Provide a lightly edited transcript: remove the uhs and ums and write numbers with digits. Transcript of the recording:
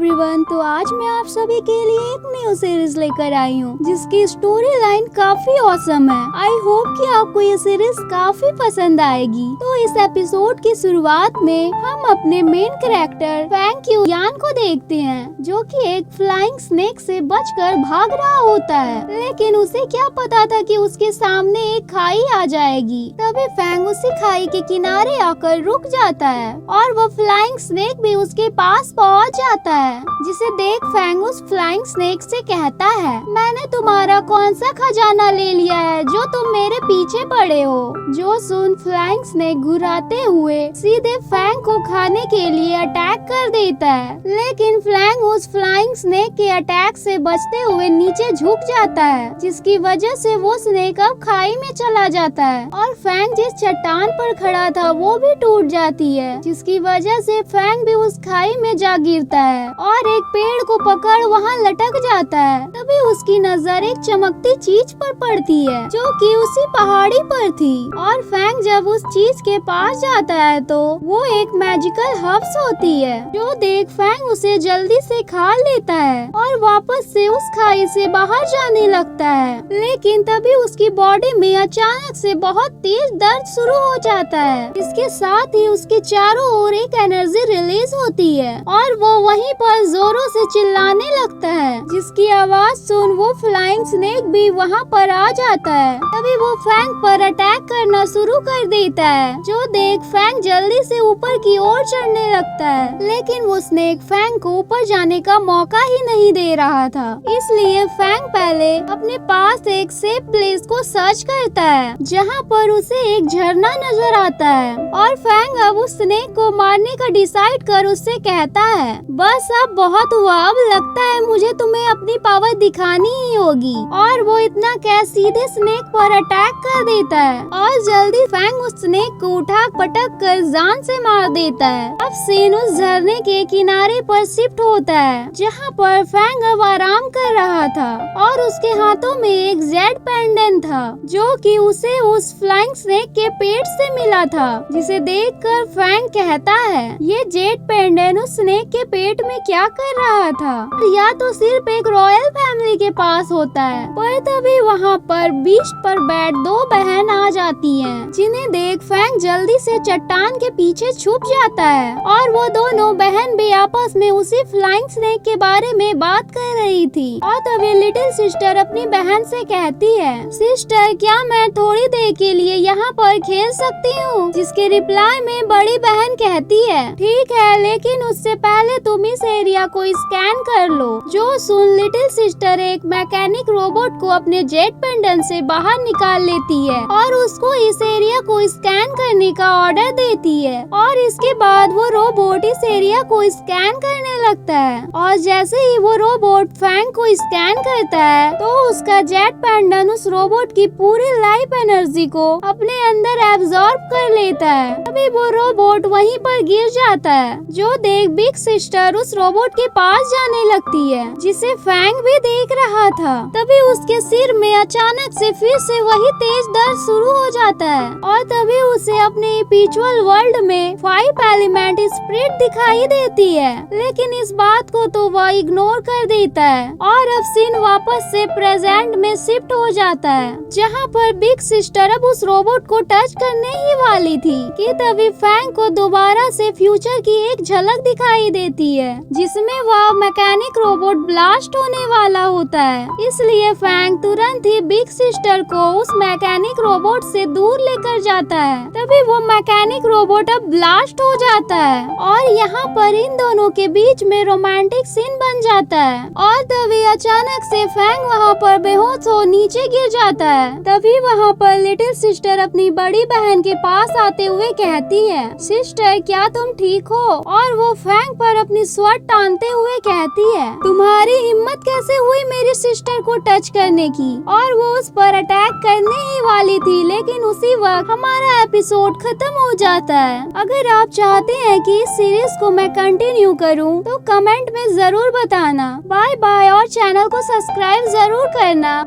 Everyone, तो आज मैं आप सभी के लिए एक न्यू सीरीज लेकर आई हूँ जिसकी स्टोरी लाइन काफी ऑसम है। आई होप कि आपको ये सीरीज काफी पसंद आएगी। तो इस एपिसोड की शुरुआत में हम अपने मेन कैरेक्टर फैंग यान को देखते हैं, जो कि एक फ्लाइंग स्नेक से बचकर भाग रहा होता है। लेकिन उसे क्या पता था कि उसके सामने एक खाई आ जाएगी। तभी फैंग उसी खाई के किनारे आकर रुक जाता है और वो फ्लाइंग स्नेक भी उसके पास पहुंच जाता है, जिसे देख फैंग उस फ्लाइंग स्नेक से कहता है, मैंने तुम्हारा कौन सा खजाना ले लिया है जो तुम मेरे पीछे पड़े हो। जो सुन फ्लाइंग स्नेक घुराते हुए सीधे फैंग को खाने के लिए अटैक कर देता है। लेकिन फैंग उस फ्लाइंग स्नेक के अटैक से बचते हुए नीचे झुक जाता है, जिसकी वजह से वो स्नेक अब खाई में चला जाता है और फैंग जिस चट्टान पर खड़ा था वो भी टूट जाती है, जिसकी वजह से फैंग भी उस खाई में जा गिरता है और एक पेड़ को पकड़ वहाँ लटक जाता है। तभी उसकी नजर एक चमकती चीज पर पड़ती है जो कि उसी पहाड़ी पर थी और फैंग जब उस चीज के पास जाता है तो वो एक मैजिकल हर्ब्स होती है, जो देख फैंग उसे जल्दी से खा लेता है और वापस से उस खाई से बाहर जाने लगता है। लेकिन तभी उसकी बॉडी में अचानक से बहुत तेज दर्द शुरू हो जाता है। इसके साथ ही उसके चारों ओर एक एनर्जी रिलीज होती है और वो वहीं पर जोरों से चिल्लाने लगता है, जिसकी आवाज सुन वो फ्लाइंग स्नेक भी वहाँ पर आ जाता है। तभी वो फैंग पर अटैक करना शुरू कर देता है, जो देख फैंग जल्दी से ऊपर की ओर चढ़ने लगता है। लेकिन वो स्नेक फैंग को ऊपर जाने का मौका ही नहीं दे रहा था, इसलिए फैंग पहले अपने पास एक सेफ प्लेस को सर्च करता है, जहाँ पर उसे एक झरना नजर आता है और फैंग अब उस स्नेक को मारने का डिसाइड कर उससे कहता है, बस अब बहुत हुआ, अब लगता है मुझे तुम्हें अपनी पावर दिखानी ही होगी। और वो इतना कह सीधे स्नेक पर अटैक कर देता है और जल्दी फैंग उस स्नेक को उठा पटक कर जान से मार देता है। अब सीन उस झरने के किनारे पर शिफ्ट होता है, जहाँ पर फैंग अब आराम कर रहा था और उसके हाथों में एक जेड पेंडेंट था, जो कि उसे उस फ्लाइंग स्नेक के पेट से मिला था, जिसे देखकर फैंग कहता है, ये जेड पेंडेंट उस स्नेक के पेट में क्या कर रहा था, या तो सिर्फ एक रॉयल फैमिली के पास होता है। पर तभी वहाँ पर बीच पर बैठ दो बहन आ जाती हैं, जिन्हें देख फैंग जल्दी से चट्टान के पीछे छुप जाता है और वो दोनों बहन भी आपस में उसी फ्लाइंग स्नेक के बारे में बात कर रही थी। और तभी लिटिल सिस्टर अपनी बहन से कहती है, सिस्टर क्या मैं थोड़ी देर के लिए यहाँ पर खेल सकती हूँ? जिसके रिप्लाई में बड़ी बहन कहती है, ठीक है, लेकिन उससे पहले तुम इस एरिया को स्कैन कर लो। जो सुन लिटिल सिस्टर एक मैकेनिक रोबोट को अपने जेट पेंडेंट से बाहर निकाल लेती है और उसको इस एरिया को स्कैन करने का ऑर्डर देती है और इसके बाद वो रोबोट इस एरिया को स्कैन करने लगता है और जैसे ही वो रोबोट फैंग को स्कैन करता है तो उसका जेट पेंडेंट उस रोबोट की पूरी लाइफ एनर्जी को अपने अंदर एब्जॉर्ब कर लेता है। तभी वो रोबोट वहीं पर गिर जाता है, जो देख बिग सिस्टर उस रोबोट के पास जाने लगती है, जिसे फैंग भी देख रहा था। तभी उसके सिर में अचानक से फिर से वही तेज दर्द शुरू हो जाता है और तभी उसे अपने स्पिरिचुअल वर्ल्ड में 5 एलिमेंट स्पिरिट दिखाई देती है। लेकिन इस बात को तो वह इग्नोर कर देता है और अब सीन वापस से प्रेजेंट में शिफ्ट हो जाता है, जहाँ पर बिग सिस्टर अब उस रोबोट को टच करने ही वाली थी कि तभी फैंग को दोबारा से फ्यूचर की एक झलक दिखाई देती है, जिसमें वह मैकेनिक रोबोट ब्लास्ट होने वाला होता है। इसलिए फैंग तुरंत ही बिग सिस्टर को उस मैकेनिक रोबोट से दूर लेकर जाता है। तभी वो मैकेनिक रोबोट अब ब्लास्ट हो जाता है और यहाँ पर इन दोनों के बीच में रोमांटिक सीन बन जाता है और तभी अचानक से फैंग वहाँ पर बेहोश हो नीचे गिर जाता है। तभी वहाँ पर लिटिल सिस्टर अपनी बड़ी बहन के पास आते हुए कहती है, सिस्टर क्या तुम ठीक हो? और वो फैंग पर अपनी स्वॉर्ड टानते हुए कहती है, तुम्हारी हिम्मत कैसे हुई मेरी सिस्टर को टच करने की? और वो उस पर अटैक करने ही वाली थी, लेकिन उसी वक्त हमारा एपिसोड खत्म हो जाता है। अगर आप चाहते हैं कि इस सीरीज को मैं कंटिन्यू करूं, तो कमेंट में जरूर बताना। बाय बाय और चैनल को सब्सक्राइब जरूर करना।